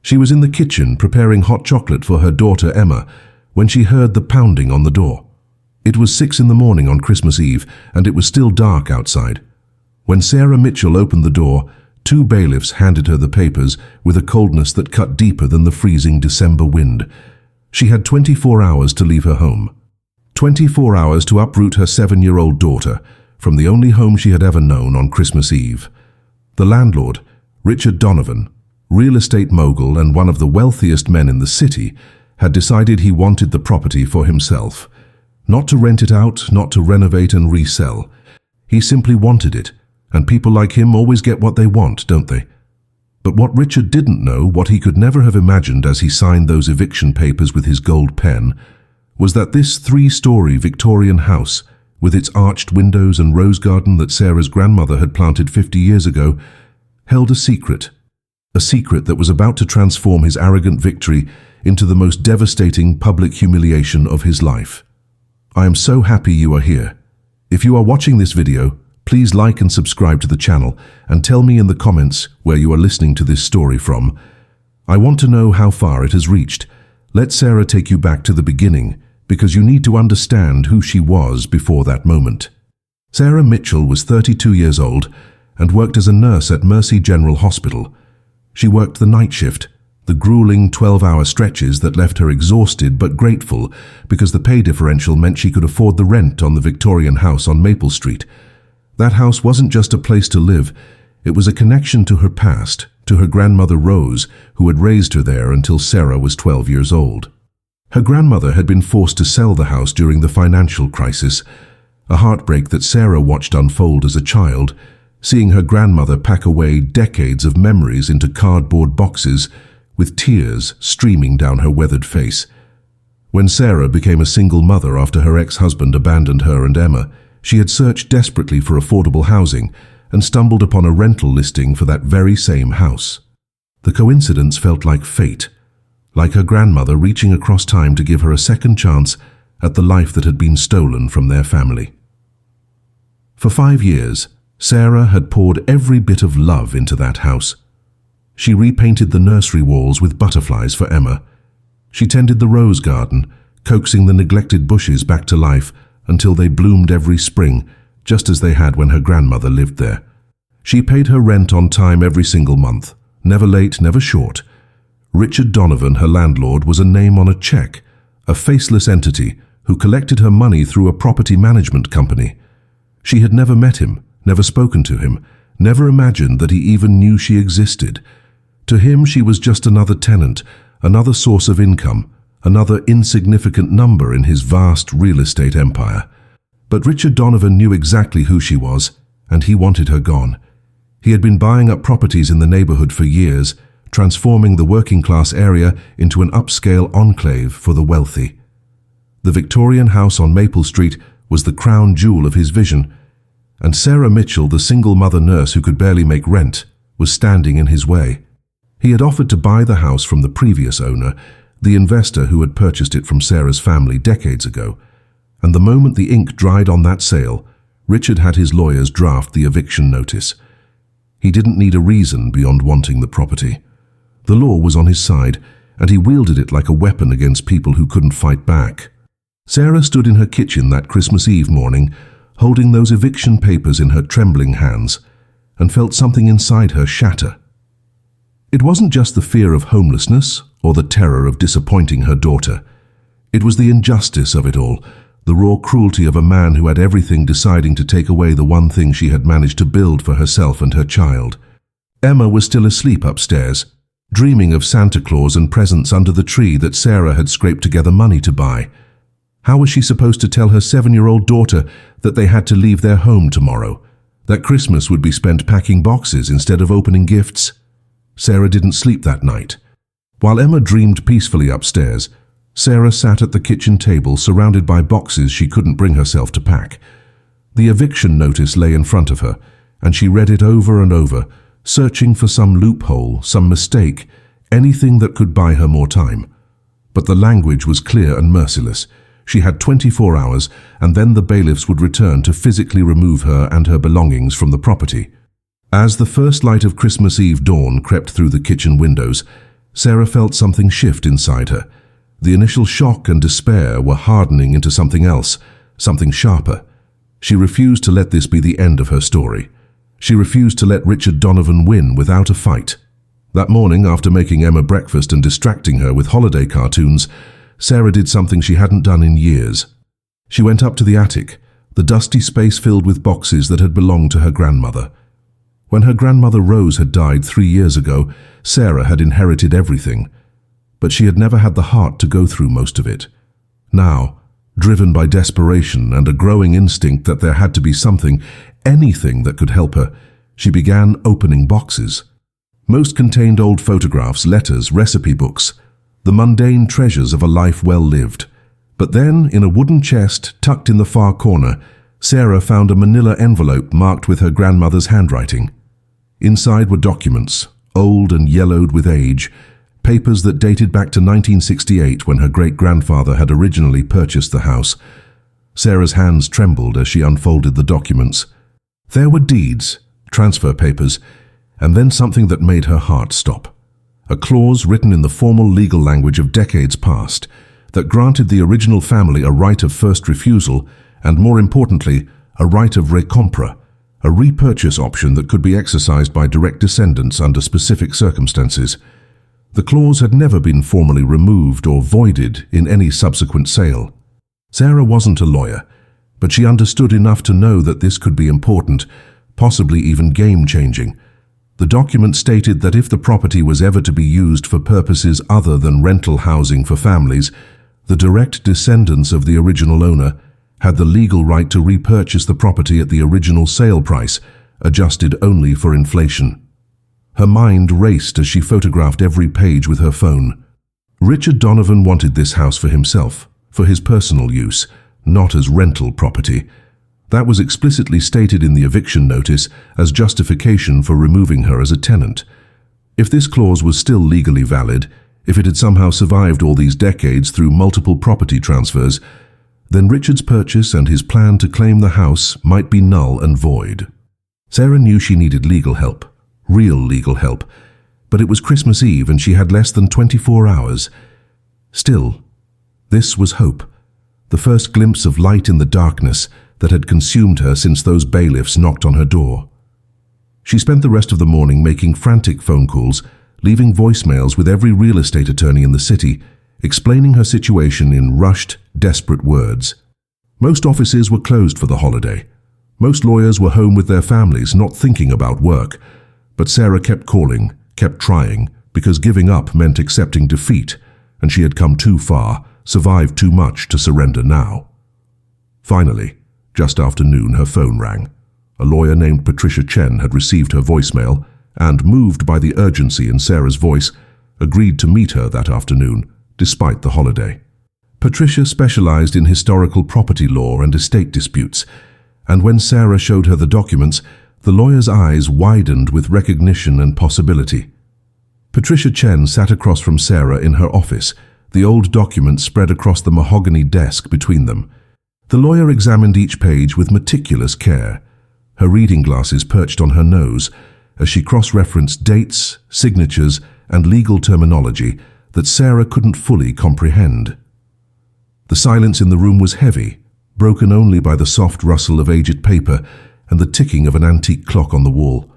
She was in the kitchen preparing hot chocolate for her daughter Emma when she heard the pounding on the door. It was 6 in the morning on Christmas Eve, and it was still dark outside. When Sarah Mitchell opened the door, 2 bailiffs handed her the papers with a coldness that cut deeper than the freezing December wind. She had 24 hours to leave her home. 24 hours to uproot her 7-year-old daughter from the only home she had ever known on Christmas Eve. The landlord, Richard Donovan, real estate mogul and one of the wealthiest men in the city, had decided he wanted the property for himself. Not to rent it out, not to renovate and resell. He simply wanted it, and people like him always get what they want, don't they? But what Richard didn't know, what he could never have imagined as he signed those eviction papers with his gold pen, was that this 3-story Victorian house, with its arched windows and rose garden that Sarah's grandmother had planted 50 years ago, held a secret that was about to transform his arrogant victory into the most devastating public humiliation of his life. I am so happy you are here. If you are watching this video, please like and subscribe to the channel and tell me in the comments where you are listening to this story from. I want to know how far it has reached. Let Sarah take you back to the beginning, because you need to understand who she was before that moment. Sarah Mitchell was 32 years old and worked as a nurse at Mercy General Hospital. She worked the night shift, the grueling 12-hour stretches that left her exhausted but grateful because the pay differential meant she could afford the rent on the Victorian house on Maple Street. That house wasn't just a place to live, it was a connection to her past, to her grandmother Rose, who had raised her there until Sarah was 12 years old. Her grandmother had been forced to sell the house during the financial crisis, a heartbreak that Sarah watched unfold as a child, seeing her grandmother pack away decades of memories into cardboard boxes, with tears streaming down her weathered face. When Sarah became a single mother after her ex-husband abandoned her and Emma, she had searched desperately for affordable housing and stumbled upon a rental listing for that very same house. The coincidence felt like fate, like her grandmother reaching across time to give her a second chance at the life that had been stolen from their family. For 5 years, Sarah had poured every bit of love into that house. She repainted the nursery walls with butterflies for Emma. She tended the rose garden, coaxing the neglected bushes back to life until they bloomed every spring, just as they had when her grandmother lived there. She paid her rent on time every single month, never late, never short. Richard Donovan, her landlord, was a name on a check, a faceless entity who collected her money through a property management company. She had never met him, never spoken to him, never imagined that he even knew she existed. To him, she was just another tenant, another source of income, another insignificant number in his vast real estate empire. But Richard Donovan knew exactly who she was, and he wanted her gone. He had been buying up properties in the neighborhood for years, transforming the working-class area into an upscale enclave for the wealthy. The Victorian house on Maple Street was the crown jewel of his vision, and Sarah Mitchell, the single mother nurse who could barely make rent, was standing in his way. He had offered to buy the house from the previous owner, the investor who had purchased it from Sarah's family decades ago, and the moment the ink dried on that sale, Richard had his lawyers draft the eviction notice. He didn't need a reason beyond wanting the property. The law was on his side, and he wielded it like a weapon against people who couldn't fight back. Sarah stood in her kitchen that Christmas Eve morning, holding those eviction papers in her trembling hands, and felt something inside her shatter. It wasn't just the fear of homelessness or the terror of disappointing her daughter. It was the injustice of it all, the raw cruelty of a man who had everything deciding to take away the one thing she had managed to build for herself and her child. Emma was still asleep upstairs, dreaming of Santa Claus and presents under the tree that Sarah had scraped together money to buy. How was she supposed to tell her 7-year-old daughter that they had to leave their home tomorrow, that Christmas would be spent packing boxes instead of opening gifts? Sarah didn't sleep that night. While Emma dreamed peacefully upstairs, Sarah sat at the kitchen table surrounded by boxes she couldn't bring herself to pack. The eviction notice lay in front of her, and she read it over and over, searching for some loophole, some mistake, anything that could buy her more time. But the language was clear and merciless. She had 24 hours, and then the bailiffs would return to physically remove her and her belongings from the property. As the first light of Christmas Eve dawn crept through the kitchen windows, Sarah felt something shift inside her. The initial shock and despair were hardening into something else, something sharper. She refused to let this be the end of her story. She refused to let Richard Donovan win without a fight. That morning, after making Emma breakfast and distracting her with holiday cartoons, Sarah did something she hadn't done in years. She went up to the attic, the dusty space filled with boxes that had belonged to her grandmother. When her grandmother Rose had died 3 years ago, Sarah had inherited everything. But she had never had the heart to go through most of it. Now, driven by desperation and a growing instinct that there had to be something, anything that could help her, she began opening boxes. Most contained old photographs, letters, recipe books, the mundane treasures of a life well lived. But then, in a wooden chest tucked in the far corner, Sarah found a manila envelope marked with her grandmother's handwriting. Inside were documents, old and yellowed with age, papers that dated back to 1968 when her great-grandfather had originally purchased the house. Sarah's hands trembled as she unfolded the documents. There were deeds, transfer papers, and then something that made her heart stop. A clause written in the formal legal language of decades past that granted the original family a right of first refusal and, more importantly, a right of recompra, a repurchase option that could be exercised by direct descendants under specific circumstances. The clause had never been formally removed or voided in any subsequent sale. Sarah wasn't a lawyer, but she understood enough to know that this could be important, possibly even game-changing. The document stated that if the property was ever to be used for purposes other than rental housing for families, the direct descendants of the original owner had the legal right to repurchase the property at the original sale price, adjusted only for inflation. Her mind raced as she photographed every page with her phone. Richard Donovan wanted this house for himself, for his personal use, not as rental property. That was explicitly stated in the eviction notice as justification for removing her as a tenant. If this clause was still legally valid, if it had somehow survived all these decades through multiple property transfers, then Richard's purchase and his plan to claim the house might be null and void. Sarah knew she needed legal help, real legal help, but it was Christmas Eve and she had less than 24 hours. Still, this was hope, the first glimpse of light in the darkness that had consumed her since those bailiffs knocked on her door. She spent the rest of the morning making frantic phone calls, leaving voicemails with every real estate attorney in the city, explaining her situation in rushed, desperate words. Most offices were closed for the holiday. Most lawyers were home with their families, not thinking about work. But Sarah kept calling, kept trying, because giving up meant accepting defeat, and she had come too far, survived too much to surrender now. Finally, just after noon, her phone rang. A lawyer named Patricia Chen had received her voicemail and, moved by the urgency in Sarah's voice, agreed to meet her that afternoon, despite the holiday. Patricia specialized in historical property law and estate disputes, and when Sarah showed her the documents, the lawyer's eyes widened with recognition and possibility. Patricia Chen sat across from Sarah in her office, the old documents spread across the mahogany desk between them. The lawyer examined each page with meticulous care, her reading glasses perched on her nose, as she cross-referenced dates, signatures, and legal terminology that Sarah couldn't fully comprehend. The silence in the room was heavy, broken only by the soft rustle of aged paper and the ticking of an antique clock on the wall.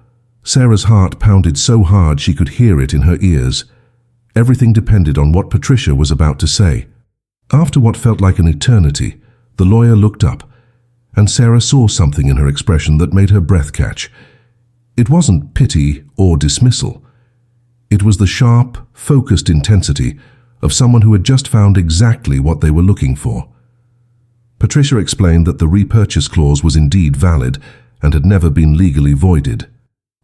Sarah's heart pounded so hard she could hear it in her ears. Everything depended on what Patricia was about to say. After what felt like an eternity, the lawyer looked up, and Sarah saw something in her expression that made her breath catch. It wasn't pity or dismissal. It was the sharp, focused intensity of someone who had just found exactly what they were looking for. Patricia explained that the repurchase clause was indeed valid and had never been legally voided.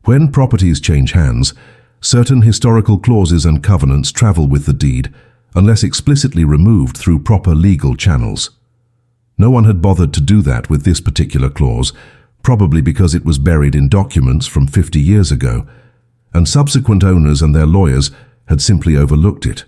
When properties change hands, certain historical clauses and covenants travel with the deed, unless explicitly removed through proper legal channels. No one had bothered to do that with this particular clause, probably because it was buried in documents from 50 years ago, and subsequent owners and their lawyers had simply overlooked it.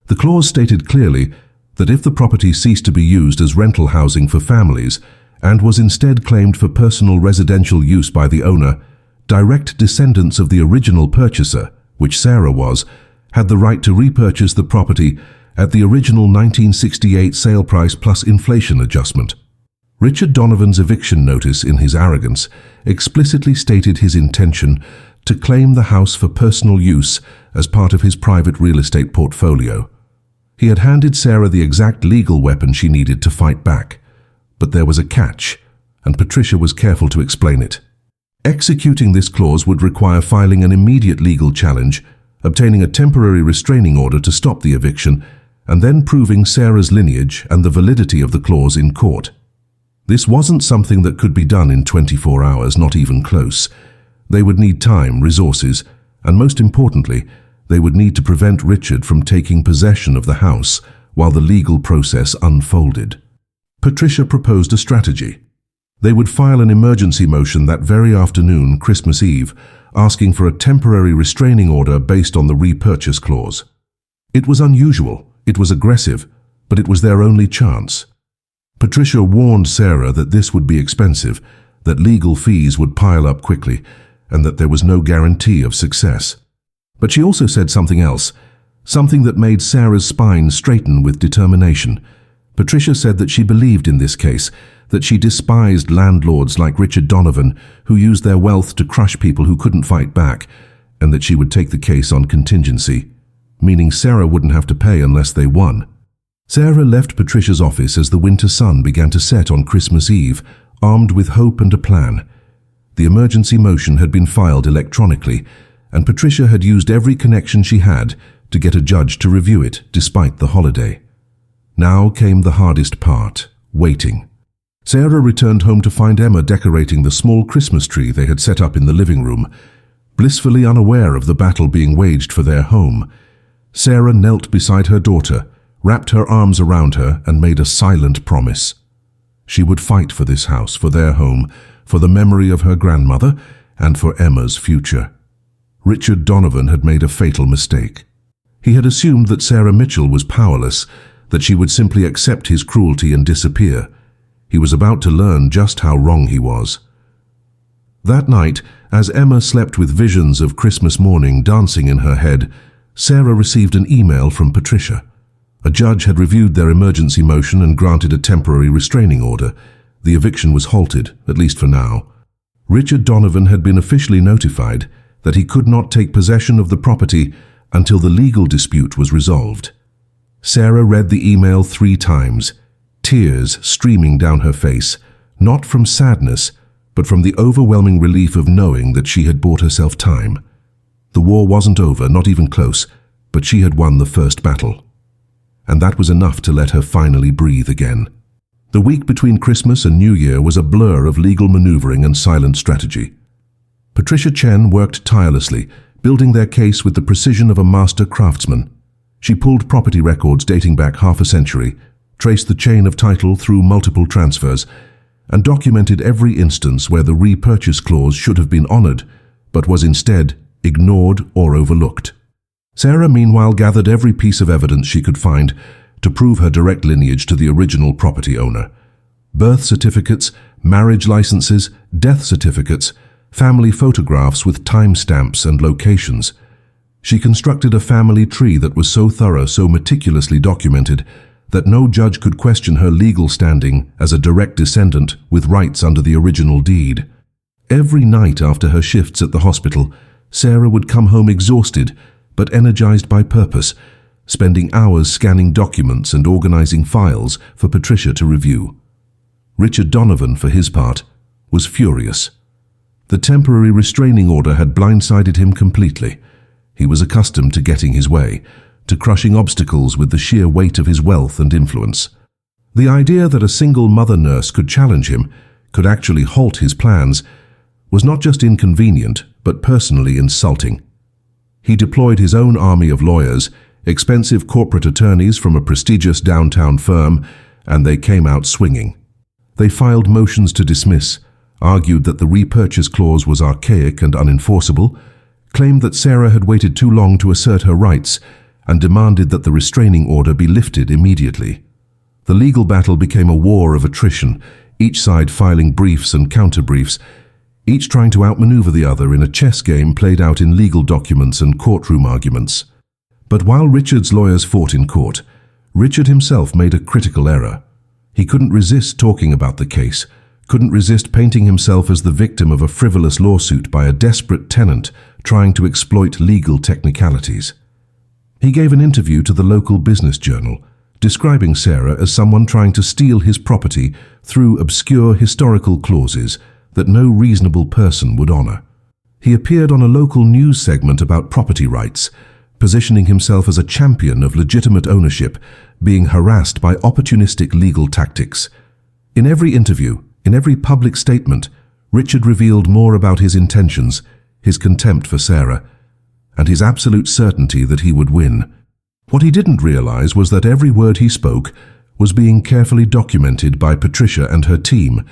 The clause stated clearly that if the property ceased to be used as rental housing for families and was instead claimed for personal residential use by the owner, direct descendants of the original purchaser, which Sarah was, had the right to repurchase the property at the original 1968 sale price plus inflation adjustment. Richard Donovan's eviction notice, in his arrogance, explicitly stated his intention to claim the house for personal use as part of his private real estate portfolio. He had handed Sarah the exact legal weapon she needed to fight back. But there was a catch, and Patricia was careful to explain it. Executing this clause would require filing an immediate legal challenge, obtaining a temporary restraining order to stop the eviction, and then proving Sarah's lineage and the validity of the clause in court. This wasn't something that could be done in 24 hours, not even close. They would need time, resources, and most importantly, they would need to prevent Richard from taking possession of the house while the legal process unfolded. Patricia proposed a strategy. They would file an emergency motion that very afternoon, Christmas Eve, asking for a temporary restraining order based on the repurchase clause. It was unusual, it was aggressive, but it was their only chance. Patricia warned Sarah that this would be expensive, that legal fees would pile up quickly, and that there was no guarantee of success. But she also said something else, something that made Sarah's spine straighten with determination. Patricia said that she believed in this case, that she despised landlords like Richard Donovan who used their wealth to crush people who couldn't fight back, and that she would take the case on contingency, meaning Sarah wouldn't have to pay unless they won. Sarah left Patricia's office as the winter sun began to set on Christmas Eve, armed with hope and a plan. The emergency motion had been filed electronically, and Patricia had used every connection she had to get a judge to review it despite the holiday. Now came the hardest part, waiting. Sarah returned home to find Emma decorating the small Christmas tree they had set up in the living room. Blissfully unaware of the battle being waged for their home, Sarah knelt beside her daughter, wrapped her arms around her, and made a silent promise. She would fight for this house, for their home, for the memory of her grandmother, and for Emma's future. Richard Donovan had made a fatal mistake. He had assumed that Sarah Mitchell was powerless, that she would simply accept his cruelty and disappear. He was about to learn just how wrong he was. That night, as Emma slept with visions of Christmas morning dancing in her head, Sarah received an email from Patricia. A judge had reviewed their emergency motion and granted a temporary restraining order. The eviction was halted, at least for now. Richard Donovan had been officially notified that he could not take possession of the property until the legal dispute was resolved. Sarah read the email 3 times, tears streaming down her face, not from sadness, but from the overwhelming relief of knowing that she had bought herself time. The war wasn't over, not even close, but she had won the first battle. And that was enough to let her finally breathe again. The week between Christmas and New Year was a blur of legal maneuvering and silent strategy. Patricia Chen worked tirelessly, building their case with the precision of a master craftsman. She pulled property records dating back half a century, traced the chain of title through multiple transfers, and documented every instance where the repurchase clause should have been honored, but was instead ignored or overlooked. Sarah meanwhile gathered every piece of evidence she could find to prove her direct lineage to the original property owner. Birth certificates, marriage licenses, death certificates, family photographs with timestamps and locations. She constructed a family tree that was so thorough, so meticulously documented, that no judge could question her legal standing as a direct descendant with rights under the original deed. Every night after her shifts at the hospital, Sarah would come home exhausted but energized by purpose, spending hours scanning documents and organizing files for Patricia to review. Richard Donovan, for his part, was furious. The temporary restraining order had blindsided him completely. He was accustomed to getting his way, to crushing obstacles with the sheer weight of his wealth and influence. The idea that a single mother nurse could challenge him, could actually halt his plans, was not just inconvenient, but personally insulting. He deployed his own army of lawyers, expensive corporate attorneys from a prestigious downtown firm, and they came out swinging. They filed motions to dismiss, argued that the repurchase clause was archaic and unenforceable, claimed that Sarah had waited too long to assert her rights, and demanded that the restraining order be lifted immediately. The legal battle became a war of attrition, each side filing briefs and counter-briefs, each trying to outmaneuver the other in a chess game played out in legal documents and courtroom arguments. But while Richard's lawyers fought in court, Richard himself made a critical error. He couldn't resist talking about the case, couldn't resist painting himself as the victim of a frivolous lawsuit by a desperate tenant trying to exploit legal technicalities. He gave an interview to the local business journal, describing Sarah as someone trying to steal his property through obscure historical clauses that no reasonable person would honor. He appeared on a local news segment about property rights, positioning himself as a champion of legitimate ownership, being harassed by opportunistic legal tactics. In every interview, in every public statement, Richard revealed more about his intentions, his contempt for Sarah, and his absolute certainty that he would win. What he didn't realize was that every word he spoke was being carefully documented by Patricia and her team,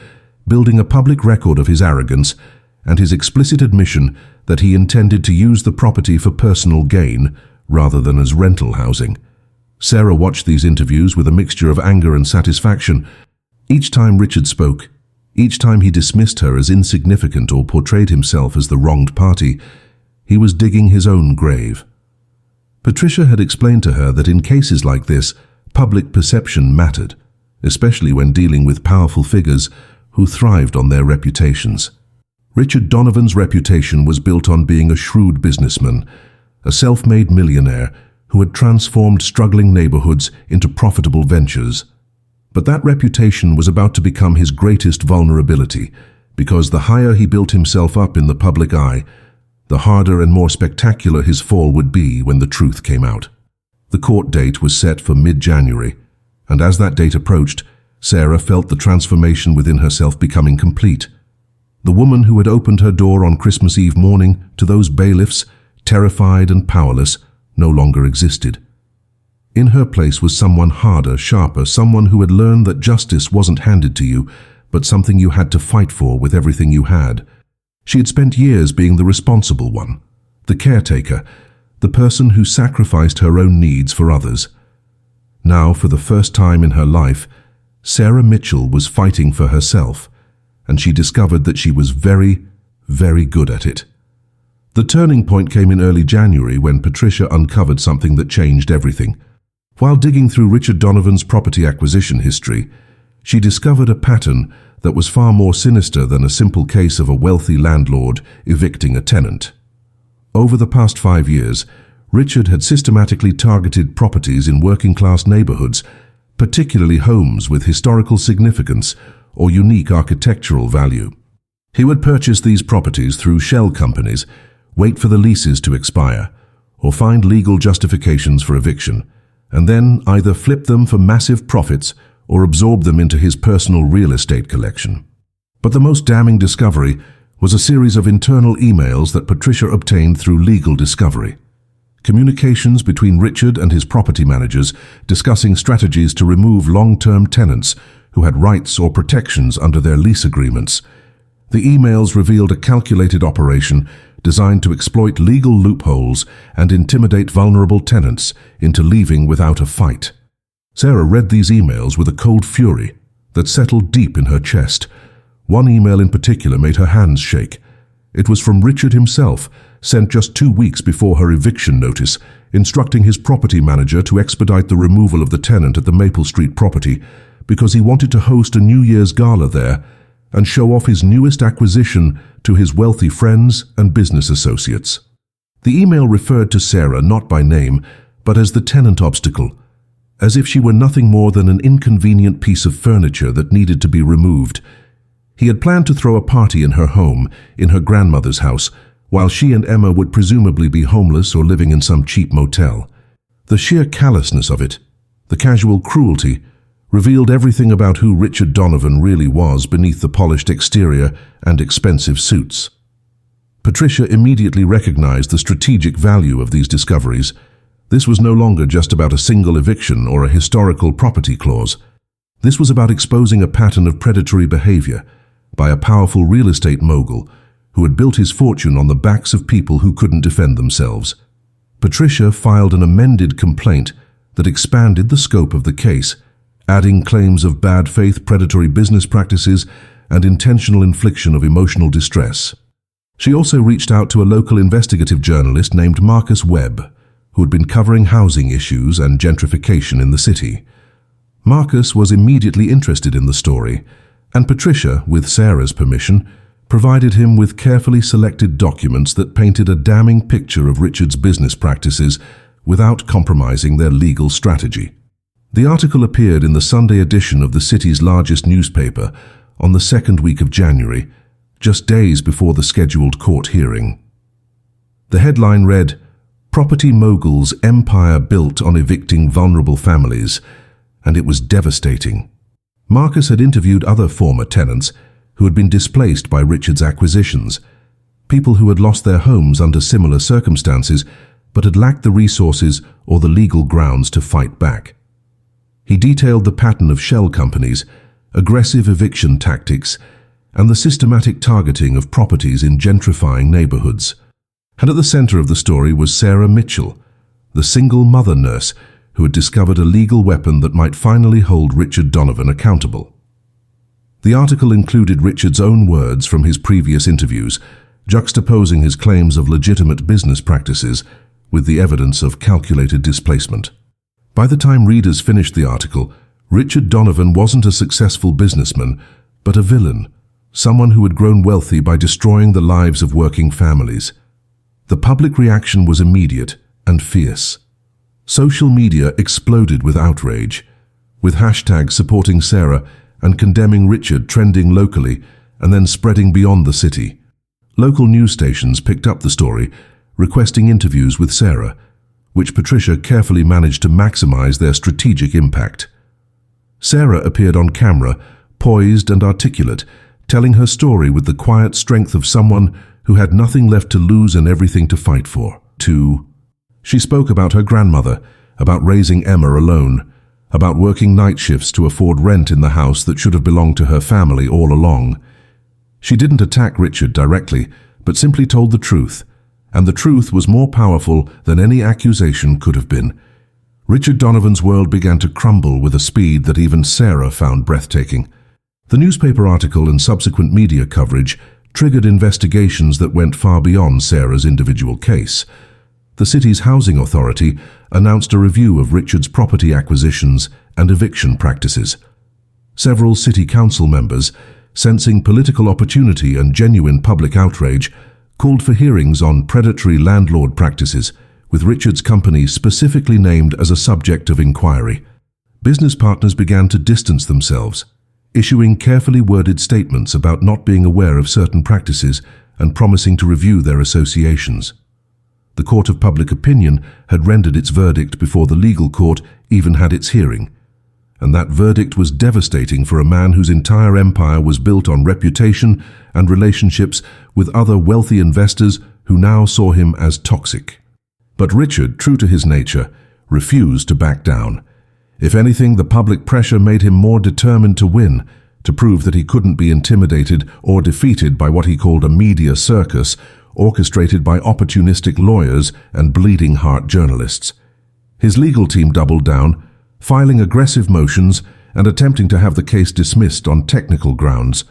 building a public record of his arrogance and his explicit admission that he intended to use the property for personal gain rather than as rental housing. Sarah watched these interviews with a mixture of anger and satisfaction. Each time Richard spoke, each time he dismissed her as insignificant or portrayed himself as the wronged party, he was digging his own grave. Patricia had explained to her that in cases like this, public perception mattered, especially when dealing with powerful figures who thrived on their reputations. Richard Donovan's reputation was built on being a shrewd businessman, a self-made millionaire who had transformed struggling neighborhoods into profitable ventures. But that reputation was about to become his greatest vulnerability, because the higher he built himself up in the public eye, the harder and more spectacular his fall would be when the truth came out. The court date was set for mid-January, and as that date approached, Sarah felt the transformation within herself becoming complete. The woman who had opened her door on Christmas Eve morning to those bailiffs, terrified and powerless, no longer existed. In her place was someone harder, sharper, someone who had learned that justice wasn't handed to you, but something you had to fight for with everything you had. She had spent years being the responsible one, the caretaker, the person who sacrificed her own needs for others. Now, for the first time in her life, Sarah Mitchell was fighting for herself, and she discovered that she was very, very good at it. The turning point came in early January when Patricia uncovered something that changed everything. While digging through Richard Donovan's property acquisition history, she discovered a pattern that was far more sinister than a simple case of a wealthy landlord evicting a tenant. Over the past 5 years, Richard had systematically targeted properties in working-class neighborhoods, particularly homes with historical significance or unique architectural value. He would purchase these properties through shell companies, wait for the leases to expire, or find legal justifications for eviction, and then either flip them for massive profits or absorb them into his personal real estate collection. But the most damning discovery was a series of internal emails that Patricia obtained through legal discovery. Communications between Richard and his property managers discussing strategies to remove long-term tenants who had rights or protections under their lease agreements. The emails revealed a calculated operation designed to exploit legal loopholes and intimidate vulnerable tenants into leaving without a fight. Sarah read these emails with a cold fury that settled deep in her chest. One email in particular made her hands shake. It was from Richard himself, sent just 2 weeks before her eviction notice, instructing his property manager to expedite the removal of the tenant at the Maple Street property because he wanted to host a New Year's gala there and show off his newest acquisition to his wealthy friends and business associates. The email referred to Sarah not by name, but as the tenant obstacle, as if she were nothing more than an inconvenient piece of furniture that needed to be removed. He had planned to throw a party in her home, in her grandmother's house, while she and Emma would presumably be homeless or living in some cheap motel. The sheer callousness of it, the casual cruelty, revealed everything about who Richard Donovan really was beneath the polished exterior and expensive suits. Patricia immediately recognized the strategic value of these discoveries. This was no longer just about a single eviction or a historical property clause. This was about exposing a pattern of predatory behavior by a powerful real estate mogul who had built his fortune on the backs of people who couldn't defend themselves. Patricia filed an amended complaint that expanded the scope of the case, adding claims of bad faith predatory business practices and intentional infliction of emotional distress. She also reached out to a local investigative journalist named Marcus Webb, who had been covering housing issues and gentrification in the city. Marcus was immediately interested in the story, and Patricia, with Sarah's permission, provided him with carefully selected documents that painted a damning picture of Richard's business practices without compromising their legal strategy. The article appeared in the Sunday edition of the city's largest newspaper on the second week of January, just days before the scheduled court hearing. The headline read, "Property Mogul's Empire Built on Evicting Vulnerable Families," and it was devastating. Marcus had interviewed other former tenants who had been displaced by Richard's acquisitions, people who had lost their homes under similar circumstances but had lacked the resources or the legal grounds to fight back. He detailed the pattern of shell companies, aggressive eviction tactics, and the systematic targeting of properties in gentrifying neighborhoods. And at the center of the story was Sarah Mitchell, the single mother nurse who had discovered a legal weapon that might finally hold Richard Donovan accountable. The article included Richard's own words from his previous interviews, juxtaposing his claims of legitimate business practices with the evidence of calculated displacement. By the time readers finished the article, Richard Donovan wasn't a successful businessman, but a villain, someone who had grown wealthy by destroying the lives of working families. The public reaction was immediate and fierce. Social media exploded with outrage, with hashtags supporting Sarah and condemning Richard trending locally and then spreading beyond the city. Local news stations picked up the story, requesting interviews with Sarah, which Patricia carefully managed to maximize their strategic impact. Sarah appeared on camera, poised and articulate, telling her story with the quiet strength of someone who had nothing left to lose and everything to fight for. She spoke about her grandmother, about raising Emma alone, about working night shifts to afford rent in the house that should have belonged to her family all along. She didn't attack Richard directly, but simply told the truth, and the truth was more powerful than any accusation could have been. Richard Donovan's world began to crumble with a speed that even Sarah found breathtaking. The newspaper article and subsequent media coverage triggered investigations that went far beyond Sarah's individual case. The city's housing authority announced a review of Richard's property acquisitions and eviction practices. Several city council members, sensing political opportunity and genuine public outrage, called for hearings on predatory landlord practices, with Richard's company specifically named as a subject of inquiry. Business partners began to distance themselves, issuing carefully worded statements about not being aware of certain practices and promising to review their associations. The court of public opinion had rendered its verdict before the legal court even had its hearing, and that verdict was devastating for a man whose entire empire was built on reputation and relationships with other wealthy investors who now saw him as toxic. But Richard, true to his nature, refused to back down. If anything, the public pressure made him more determined to win, to prove that he couldn't be intimidated or defeated by what he called a media circus, orchestrated by opportunistic lawyers and bleeding-heart journalists. His legal team doubled down, filing aggressive motions and attempting to have the case dismissed on technical grounds.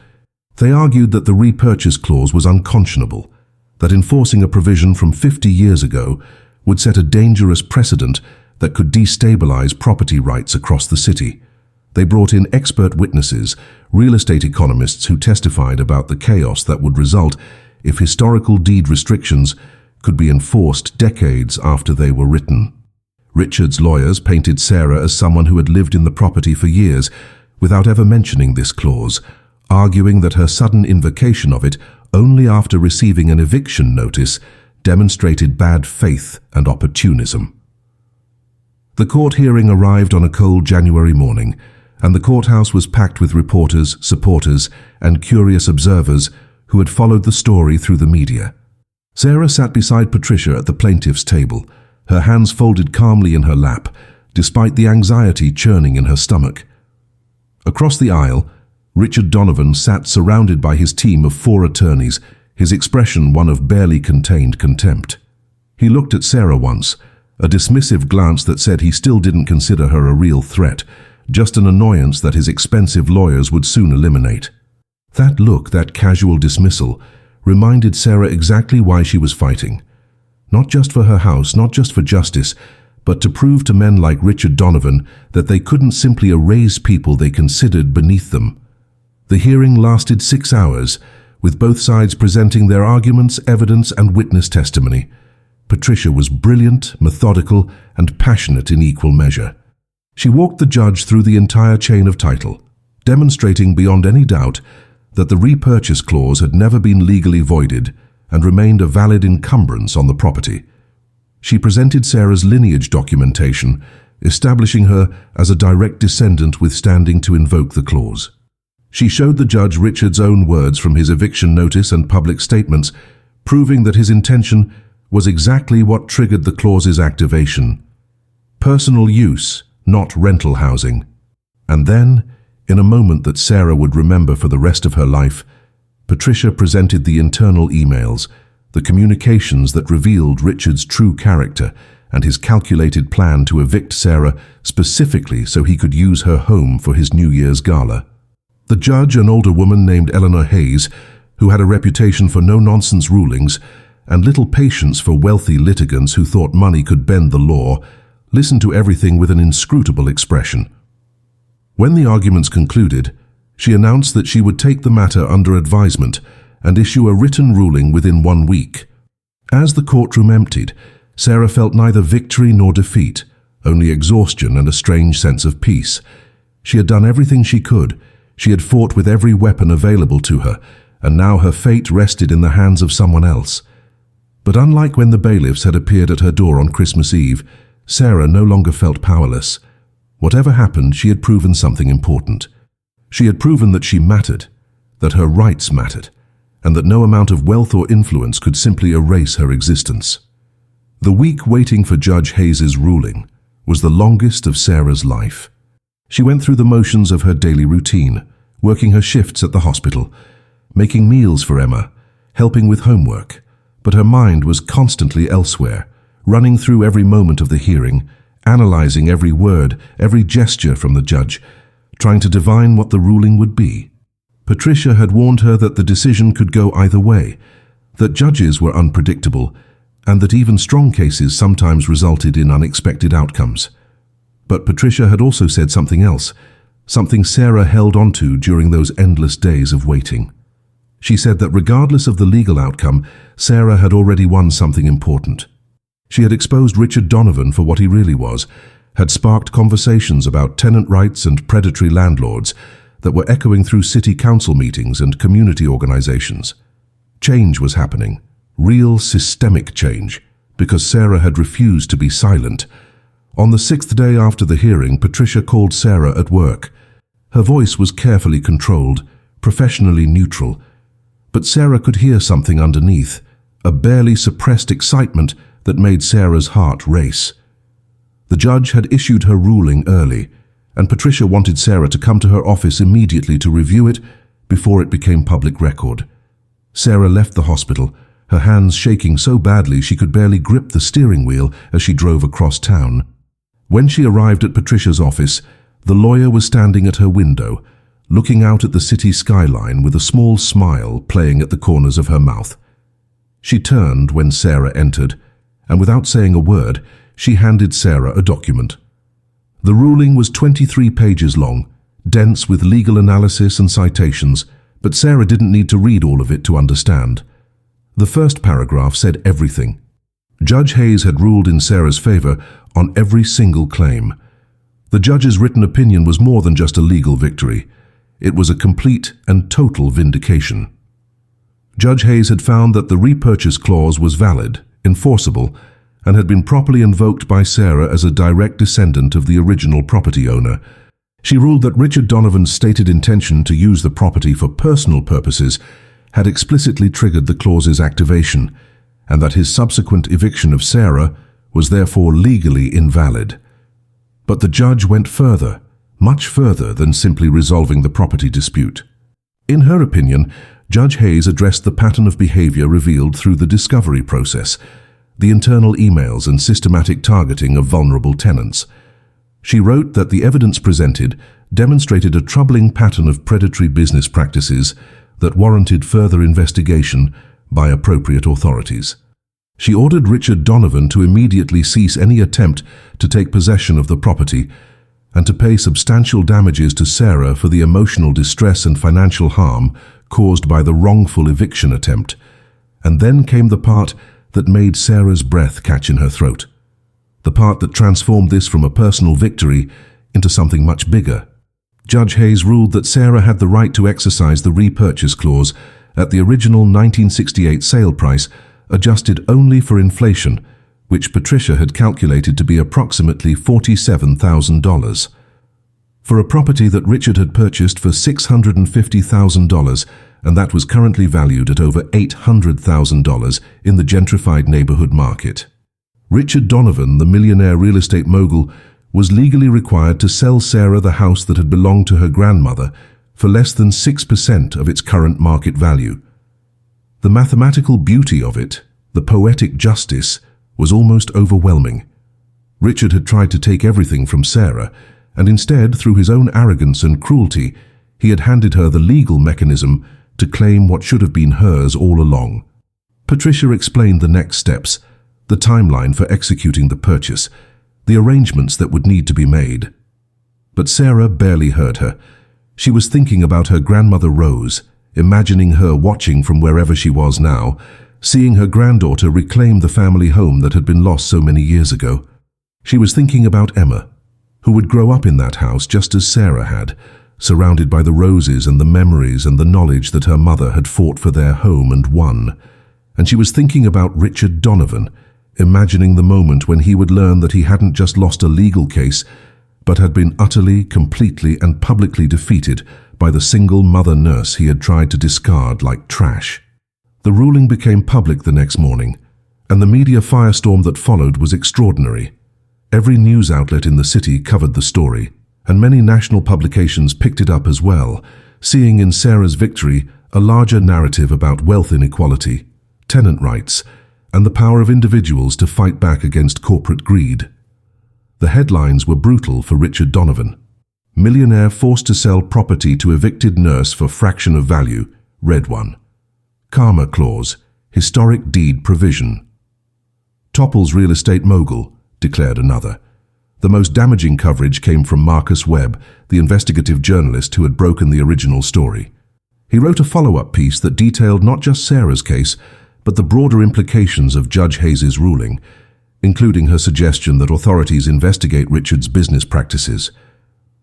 They argued that the repurchase clause was unconscionable, that enforcing a provision from 50 years ago would set a dangerous precedent that could destabilize property rights across the city. They brought in expert witnesses, real estate economists who testified about the chaos that would result if historical deed restrictions could be enforced decades after they were written. Richard's lawyers painted Sarah as someone who had lived in the property for years without ever mentioning this clause, arguing that her sudden invocation of it only after receiving an eviction notice demonstrated bad faith and opportunism. The court hearing arrived on a cold January morning, and the courthouse was packed with reporters, supporters, and curious observers who had followed the story through the media. Sarah sat beside Patricia at the plaintiff's table, her hands folded calmly in her lap, despite the anxiety churning in her stomach. Across the aisle, Richard Donovan sat surrounded by his team of 4 attorneys, his expression one of barely contained contempt. He looked at Sarah once, a dismissive glance that said he still didn't consider her a real threat, just an annoyance that his expensive lawyers would soon eliminate. That look, that casual dismissal, reminded Sarah exactly why she was fighting. not just for her house, not just for justice, but to prove to men like Richard Donovan that they couldn't simply erase people they considered beneath them. The hearing lasted 6 hours, with both sides presenting their arguments, evidence, and witness testimony. Patricia was brilliant, methodical, and passionate in equal measure. She walked the judge through the entire chain of title, demonstrating beyond any doubt that the repurchase clause had never been legally voided and remained a valid encumbrance on the property. She presented Sarah's lineage documentation, establishing her as a direct descendant with standing to invoke the clause. She showed the judge Richard's own words from his eviction notice and public statements, proving that his intention was exactly what triggered the clause's activation. Personal use, not rental housing. And then, in a moment that Sarah would remember for the rest of her life, Patricia presented the internal emails, the communications that revealed Richard's true character and his calculated plan to evict Sarah specifically so he could use her home for his New Year's gala. The judge, an older woman named Eleanor Hayes, who had a reputation for no-nonsense rulings and little patience for wealthy litigants who thought money could bend the law, listened to everything with an inscrutable expression. When the arguments concluded, she announced that she would take the matter under advisement and issue a written ruling within 1 week. As the courtroom emptied, Sarah felt neither victory nor defeat, only exhaustion and a strange sense of peace. She had done everything she could. She had fought with every weapon available to her, and now her fate rested in the hands of someone else. But unlike when the bailiffs had appeared at her door on Christmas Eve, Sarah no longer felt powerless. Whatever happened, she had proven something important. She had proven that she mattered, that her rights mattered, and that no amount of wealth or influence could simply erase her existence. The week waiting for Judge Hayes's ruling was the longest of Sarah's life. She went through the motions of her daily routine, working her shifts at the hospital, making meals for Emma, helping with homework, but her mind was constantly elsewhere, running through every moment of the hearing, analyzing every word, every gesture from the judge, trying to divine what the ruling would be. Patricia had warned her that the decision could go either way, that judges were unpredictable, and that even strong cases sometimes resulted in unexpected outcomes. But Patricia had also said something else, something Sarah held onto during those endless days of waiting. She said that regardless of the legal outcome, Sarah had already won something important. She had exposed Richard Donovan for what he really was, had sparked conversations about tenant rights and predatory landlords that were echoing through city council meetings and community organizations. Change was happening, real systemic change, because Sarah had refused to be silent. On the 6th day after the hearing, Patricia called Sarah at work. Her voice was carefully controlled, professionally neutral, but Sarah could hear something underneath, a barely suppressed excitement that made Sarah's heart race. The judge had issued her ruling early, and Patricia wanted Sarah to come to her office immediately to review it before it became public record. Sarah left the hospital, her hands shaking so badly she could barely grip the steering wheel as she drove across town. When she arrived at Patricia's office, the lawyer was standing at her window, looking out at the city skyline with a small smile playing at the corners of her mouth. She turned when Sarah entered, and without saying a word, she handed Sarah a document. The ruling was 23 pages long, dense with legal analysis and citations, but Sarah didn't need to read all of it to understand. The first paragraph said everything. Judge Hayes had ruled in Sarah's favor on every single claim. The judge's written opinion was more than just a legal victory. It was a complete and total vindication. Judge Hayes had found that the repurchase clause was valid, enforceable, and had been properly invoked by Sarah as a direct descendant of the original property owner. She ruled that Richard Donovan's stated intention to use the property for personal purposes had explicitly triggered the clause's activation, and that his subsequent eviction of Sarah was therefore legally invalid. But the judge went further, much further than simply resolving the property dispute. In her opinion, Judge Hayes addressed the pattern of behavior revealed through the discovery process, the internal emails and systematic targeting of vulnerable tenants. She wrote that the evidence presented demonstrated a troubling pattern of predatory business practices that warranted further investigation by appropriate authorities. She ordered Richard Donovan to immediately cease any attempt to take possession of the property and to pay substantial damages to Sarah for the emotional distress and financial harm caused by the wrongful eviction attempt. And then came the part that made Sarah's breath catch in her throat. The part that transformed this from a personal victory into something much bigger. Judge Hayes ruled that Sarah had the right to exercise the repurchase clause at the original 1968 sale price, adjusted only for inflation, which Patricia had calculated to be approximately $47,000. For a property that Richard had purchased for $650,000, and that was currently valued at over $800,000 in the gentrified neighborhood market. Richard Donovan, the millionaire real estate mogul, was legally required to sell Sarah the house that had belonged to her grandmother for less than 6% of its current market value. The mathematical beauty of it, the poetic justice, was almost overwhelming. Richard had tried to take everything from Sarah, and instead, through his own arrogance and cruelty, he had handed her the legal mechanism to claim what should have been hers all along. Patricia explained the next steps, the timeline for executing the purchase, the arrangements that would need to be made. But Sarah barely heard her. She was thinking about her grandmother Rose, imagining her watching from wherever she was now, seeing her granddaughter reclaim the family home that had been lost so many years ago. She was thinking about Emma, who would grow up in that house just as Sarah had, surrounded by the roses and the memories and the knowledge that her mother had fought for their home and won. And she was thinking about Richard Donovan, imagining the moment when he would learn that he hadn't just lost a legal case, but had been utterly, completely, and publicly defeated by the single mother nurse he had tried to discard like trash. The ruling became public the next morning, and the media firestorm that followed was extraordinary. Every news outlet in the city covered the story, and many national publications picked it up as well, seeing in Sarah's victory a larger narrative about wealth inequality, tenant rights, and the power of individuals to fight back against corporate greed. The headlines were brutal for Richard Donovan. Millionaire forced to sell property to evicted nurse for fraction of value, read one. Karma clause, historic deed provision. Topples real estate mogul, declared another. The most damaging coverage came from Marcus Webb, the investigative journalist who had broken the original story. He wrote a follow-up piece that detailed not just Sarah's case, but the broader implications of Judge Hayes' ruling, including her suggestion that authorities investigate Richard's business practices.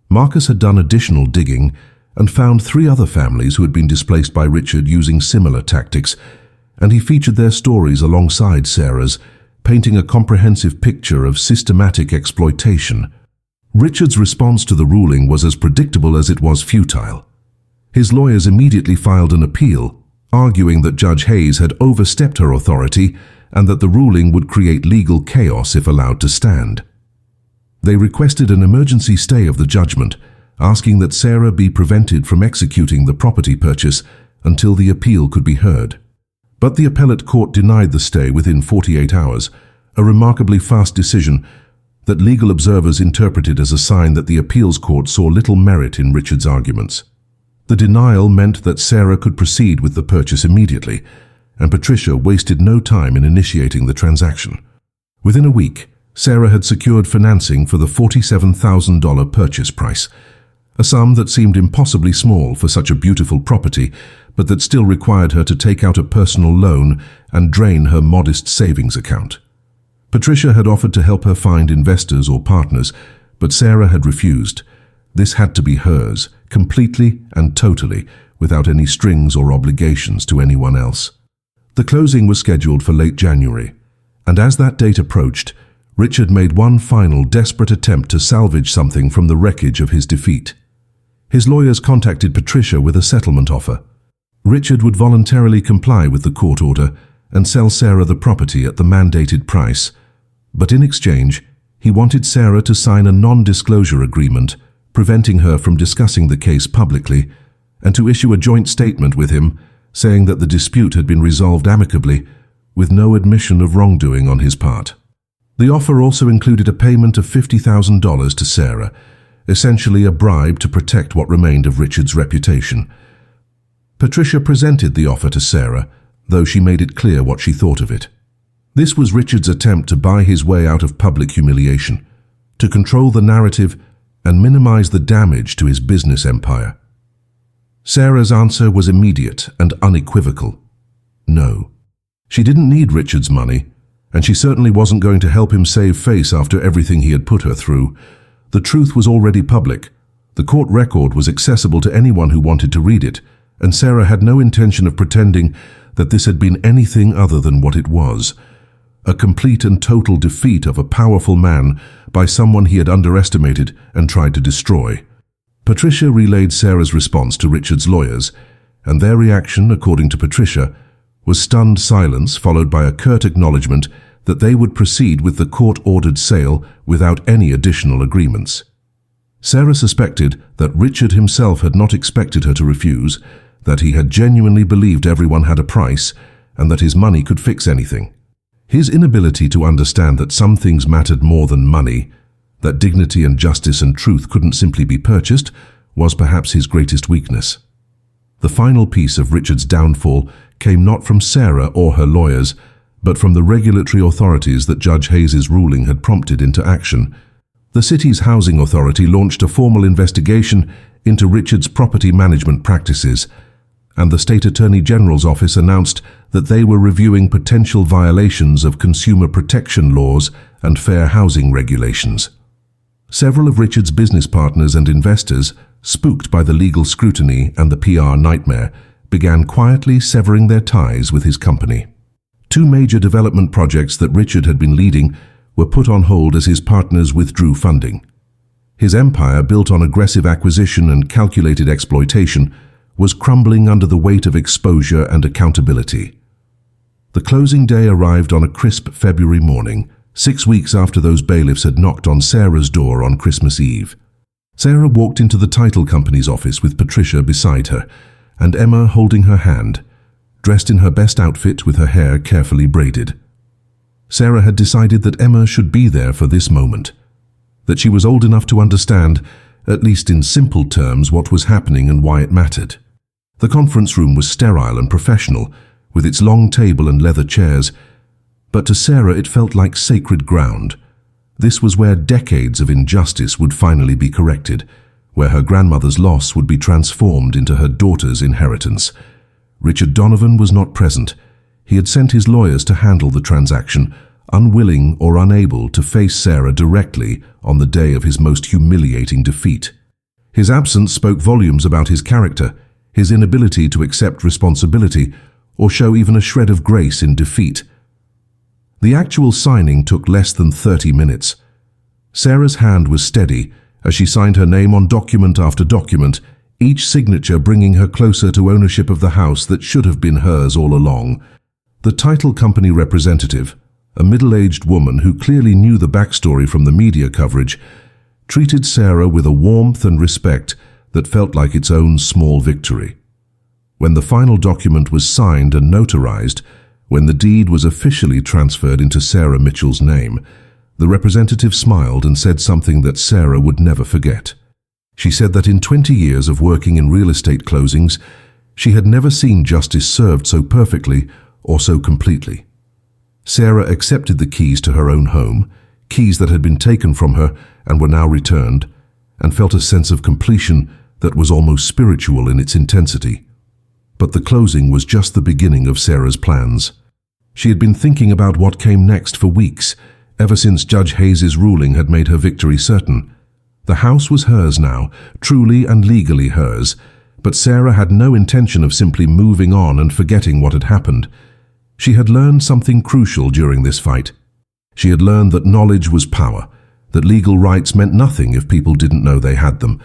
Marcus had done additional digging and found 3 other families who had been displaced by Richard using similar tactics, and he featured their stories alongside Sarah's, painting a comprehensive picture of systematic exploitation. Richard's response to the ruling was as predictable as it was futile. His lawyers immediately filed an appeal, arguing that Judge Hayes had overstepped her authority and that the ruling would create legal chaos if allowed to stand. They requested an emergency stay of the judgment, asking that Sarah be prevented from executing the property purchase until the appeal could be heard. But the appellate court denied the stay within 48 hours, a remarkably fast decision that legal observers interpreted as a sign that the appeals court saw little merit in Richard's arguments. The denial meant that Sarah could proceed with the purchase immediately, and Patricia wasted no time in initiating the transaction. Within a week, Sarah had secured financing for the $47,000 purchase price, a sum that seemed impossibly small for such a beautiful property, but that still required her to take out a personal loan and drain her modest savings account. Patricia had offered to help her find investors or partners, but Sarah had refused. This had to be hers, completely and totally, without any strings or obligations to anyone else. The closing was scheduled for late January, and as that date approached, Richard made one final desperate attempt to salvage something from the wreckage of his defeat. His lawyers contacted Patricia with a settlement offer. Richard would voluntarily comply with the court order and sell Sarah the property at the mandated price, but in exchange, he wanted Sarah to sign a non-disclosure agreement, preventing her from discussing the case publicly, and to issue a joint statement with him, saying that the dispute had been resolved amicably, with no admission of wrongdoing on his part. The offer also included a payment of $50,000 to Sarah, essentially a bribe to protect what remained of Richard's reputation. Patricia presented the offer to Sarah, though she made it clear what she thought of it. This was Richard's attempt to buy his way out of public humiliation, to control the narrative and minimize the damage to his business empire. Sarah's answer was immediate and unequivocal. No. She didn't need Richard's money, and she certainly wasn't going to help him save face after everything he had put her through. The truth was already public. The court record was accessible to anyone who wanted to read it, and Sarah had no intention of pretending that this had been anything other than what it was: a complete and total defeat of a powerful man by someone he had underestimated and tried to destroy. Patricia relayed Sarah's response to Richard's lawyers, and their reaction, according to Patricia, was stunned silence followed by a curt acknowledgement that they would proceed with the court-ordered sale without any additional agreements. Sarah suspected that Richard himself had not expected her to refuse, that he had genuinely believed everyone had a price, and that his money could fix anything. His inability to understand that some things mattered more than money, that dignity and justice and truth couldn't simply be purchased, was perhaps his greatest weakness. The final piece of Richard's downfall came not from Sarah or her lawyers, but from the regulatory authorities that Judge Hayes's ruling had prompted into action. The city's housing authority launched a formal investigation into Richard's property management practices, and the State Attorney General's office announced that they were reviewing potential violations of consumer protection laws and fair housing regulations. Several of Richard's business partners and investors, spooked by the legal scrutiny and the PR nightmare, began quietly severing their ties with his company. Two major development projects that Richard had been leading were put on hold as his partners withdrew funding. His empire, built on aggressive acquisition and calculated exploitation, was crumbling under the weight of exposure and accountability. The closing day arrived on a crisp February morning, 6 weeks after those bailiffs had knocked on Sarah's door on Christmas Eve. Sarah walked into the title company's office with Patricia beside her, and Emma holding her hand, dressed in her best outfit with her hair carefully braided. Sarah had decided that Emma should be there for this moment, that she was old enough to understand, at least in simple terms, what was happening and why it mattered. The conference room was sterile and professional, with its long table and leather chairs, but to Sarah it felt like sacred ground. This was where decades of injustice would finally be corrected, where her grandmother's loss would be transformed into her daughter's inheritance. Richard Donovan was not present. He had sent his lawyers to handle the transaction, unwilling or unable to face Sarah directly on the day of his most humiliating defeat. His absence spoke volumes about his character, his inability to accept responsibility or show even a shred of grace in defeat. The actual signing took less than 30 minutes. Sarah's hand was steady as she signed her name on document after document, each signature bringing her closer to ownership of the house that should have been hers all along. The title company representative, a middle-aged woman who clearly knew the backstory from the media coverage, treated Sarah with a warmth and respect that felt like its own small victory. When the final document was signed and notarized, when the deed was officially transferred into Sarah Mitchell's name, the representative smiled and said something that Sarah would never forget. She said that in 20 years of working in real estate closings, she had never seen justice served so perfectly or so completely. Sarah accepted the keys to her own home, keys that had been taken from her and were now returned, and felt a sense of completion that was almost spiritual in its intensity. But the closing was just the beginning of Sarah's plans. She had been thinking about what came next for weeks, ever since Judge Hayes's ruling had made her victory certain. The house was hers now, truly and legally hers, but Sarah had no intention of simply moving on and forgetting what had happened. She had learned something crucial during this fight. She had learned that knowledge was power, that legal rights meant nothing if people didn't know they had them,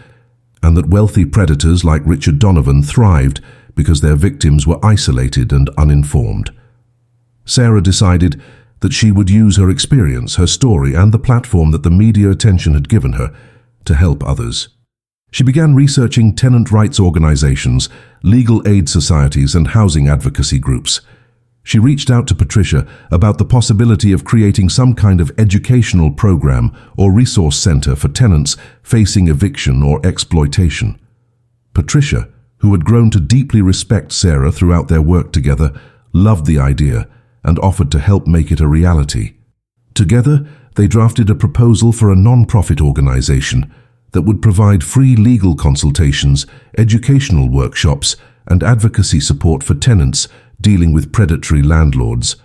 and that wealthy predators like Richard Donovan thrived because their victims were isolated and uninformed. Sarah decided that she would use her experience, her story, and the platform that the media attention had given her to help others. She began researching tenant rights organizations, legal aid societies, and housing advocacy groups. She reached out to Patricia about the possibility of creating some kind of educational program or resource center for tenants facing eviction or exploitation. Patricia, who had grown to deeply respect Sarah throughout their work together, loved the idea and offered to help make it a reality. Together, they drafted a proposal for a non-profit organization that would provide free legal consultations, educational workshops, and advocacy support for tenants dealing with predatory landlords.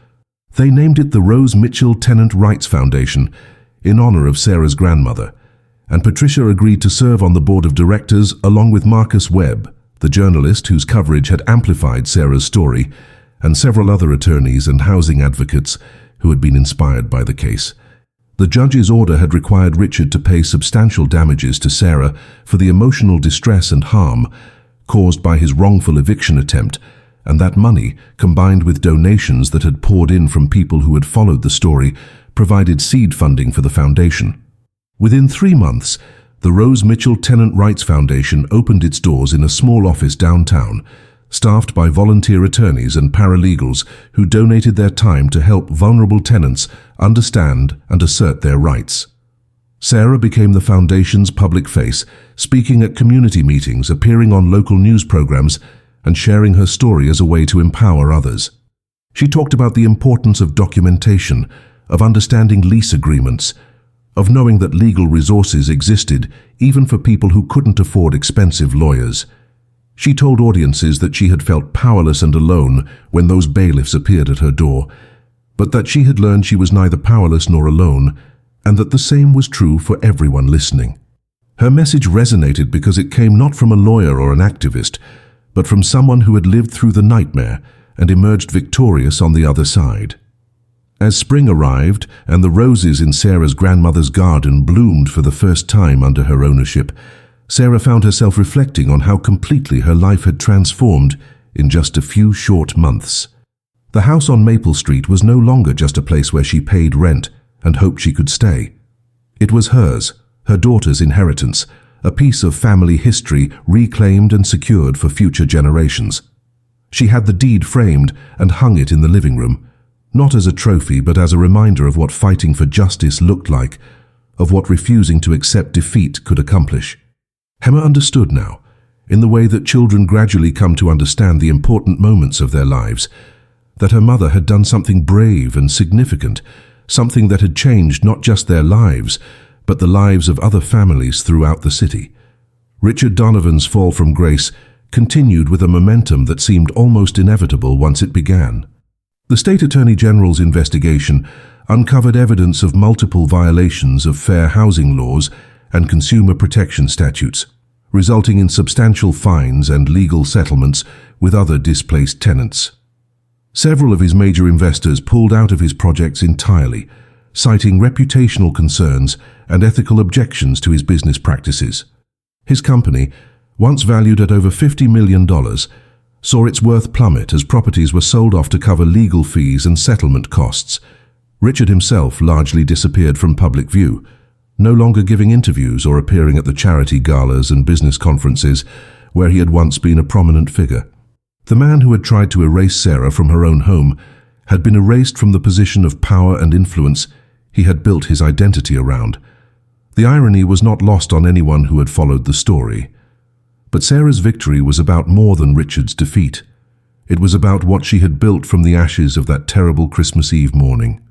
They named it the Rose Mitchell Tenant Rights Foundation in honor of Sarah's grandmother, and Patricia agreed to serve on the board of directors along with Marcus Webb, the journalist whose coverage had amplified Sarah's story, and several other attorneys and housing advocates who had been inspired by the case. The judge's order had required Richard to pay substantial damages to Sarah for the emotional distress and harm caused by his wrongful eviction attempt, and that money, combined with donations that had poured in from people who had followed the story, provided seed funding for the foundation. Within 3 months, the Rose Mitchell Tenant Rights Foundation opened its doors in a small office downtown, staffed by volunteer attorneys and paralegals who donated their time to help vulnerable tenants understand and assert their rights. Sarah became the foundation's public face, speaking at community meetings, appearing on local news programs, and sharing her story as a way to empower others. She talked about the importance of documentation, of understanding lease agreements, of knowing that legal resources existed even for people who couldn't afford expensive lawyers. She told audiences that she had felt powerless and alone when those bailiffs appeared at her door, but that she had learned she was neither powerless nor alone, and that the same was true for everyone listening. Her message resonated because it came not from a lawyer or an activist, but from someone who had lived through the nightmare and emerged victorious on the other side. As spring arrived and the roses in Sarah's grandmother's garden bloomed for the first time under her ownership, Sarah found herself reflecting on how completely her life had transformed in just a few short months. The house on Maple Street was no longer just a place where she paid rent and hoped she could stay. It was hers, her daughter's inheritance, a piece of family history reclaimed and secured for future generations. She had the deed framed and hung it in the living room, not as a trophy but as a reminder of what fighting for justice looked like, of what refusing to accept defeat could accomplish. Emma understood now, in the way that children gradually come to understand the important moments of their lives, that her mother had done something brave and significant, something that had changed not just their lives, but the lives of other families throughout the city. Richard Donovan's fall from grace continued with a momentum that seemed almost inevitable once it began. The State Attorney General's investigation uncovered evidence of multiple violations of fair housing laws and consumer protection statutes, resulting in substantial fines and legal settlements with other displaced tenants. Several of his major investors pulled out of his projects entirely, citing reputational concerns and ethical objections to his business practices. His company, once valued at over $50 million, saw its worth plummet as properties were sold off to cover legal fees and settlement costs. Richard himself largely disappeared from public view, no longer giving interviews or appearing at the charity galas and business conferences where he had once been a prominent figure. The man who had tried to erase Sarah from her own home had been erased from the position of power and influence he had built his identity around. The irony was not lost on anyone who had followed the story. But Sarah's victory was about more than Richard's defeat. It was about what she had built from the ashes of that terrible Christmas Eve morning.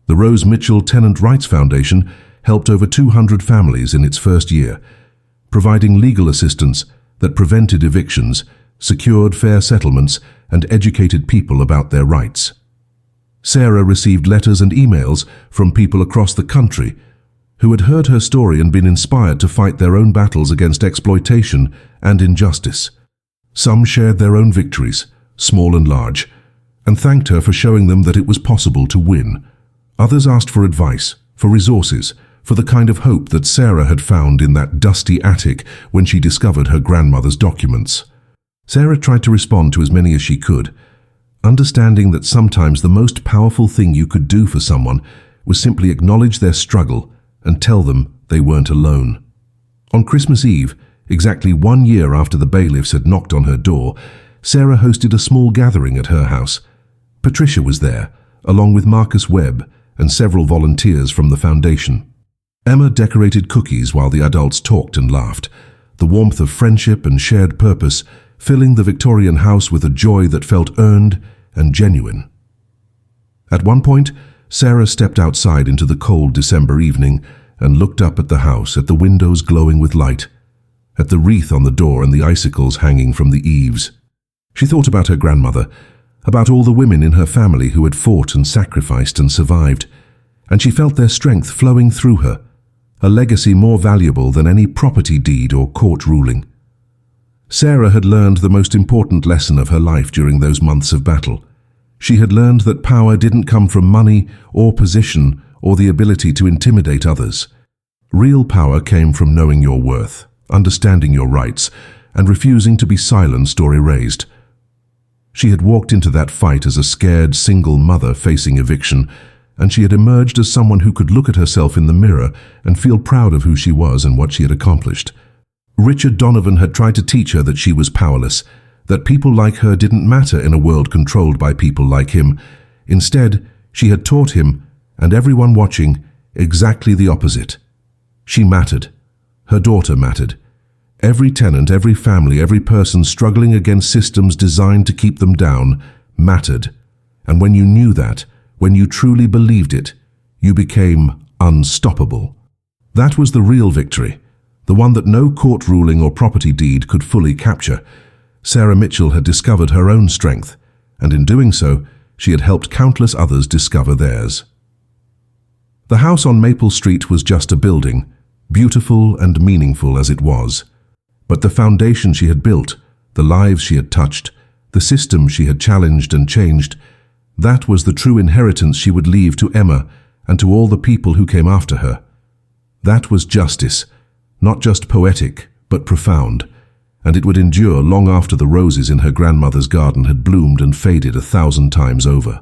The Rose Mitchell Tenant Rights Foundation helped over 200 families in its first year, providing legal assistance that prevented evictions, secured fair settlements, and educated people about their rights. Sarah received letters and emails from people across the country who had heard her story and been inspired to fight their own battles against exploitation and injustice. Some shared their own victories, small and large, and thanked her for showing them that it was possible to win. Others asked for advice, for resources, for the kind of hope that Sarah had found in that dusty attic when she discovered her grandmother's documents. Sarah tried to respond to as many as she could, understanding that sometimes the most powerful thing you could do for someone was simply acknowledge their struggle and tell them they weren't alone. On Christmas Eve, exactly 1 year after the bailiffs had knocked on her door, Sarah hosted a small gathering at her house. Patricia was there, along with Marcus Webb and several volunteers from the foundation. Emma decorated cookies while the adults talked and laughed, the warmth of friendship and shared purpose filling the Victorian house with a joy that felt earned and genuine. At one point, Sarah stepped outside into the cold December evening and looked up at the house, at the windows glowing with light, at the wreath on the door and the icicles hanging from the eaves. She thought about her grandmother, about all the women in her family who had fought and sacrificed and survived, and she felt their strength flowing through her, a legacy more valuable than any property deed or court ruling. Sarah had learned the most important lesson of her life during those months of battle. She had learned that power didn't come from money or position or the ability to intimidate others. Real power came from knowing your worth, understanding your rights, and refusing to be silenced or erased. She had walked into that fight as a scared single mother facing eviction, and she had emerged as someone who could look at herself in the mirror and feel proud of who she was and what she had accomplished. Richard Donovan had tried to teach her that she was powerless, that people like her didn't matter in a world controlled by people like him. Instead, she had taught him, and everyone watching, exactly the opposite. She mattered. Her daughter mattered. Every tenant, every family, every person struggling against systems designed to keep them down mattered. And when you knew that, when you truly believed it, you became unstoppable. That was the real victory, the one that no court ruling or property deed could fully capture. Sarah Mitchell had discovered her own strength, and in doing so, she had helped countless others discover theirs. The house on Maple Street was just a building, beautiful and meaningful as it was. But the foundation she had built, the lives she had touched, the system she had challenged and changed, that was the true inheritance she would leave to Emma and to all the people who came after her. That was justice, not just poetic, but profound, and it would endure long after the roses in her grandmother's garden had bloomed and faded 1,000 times over.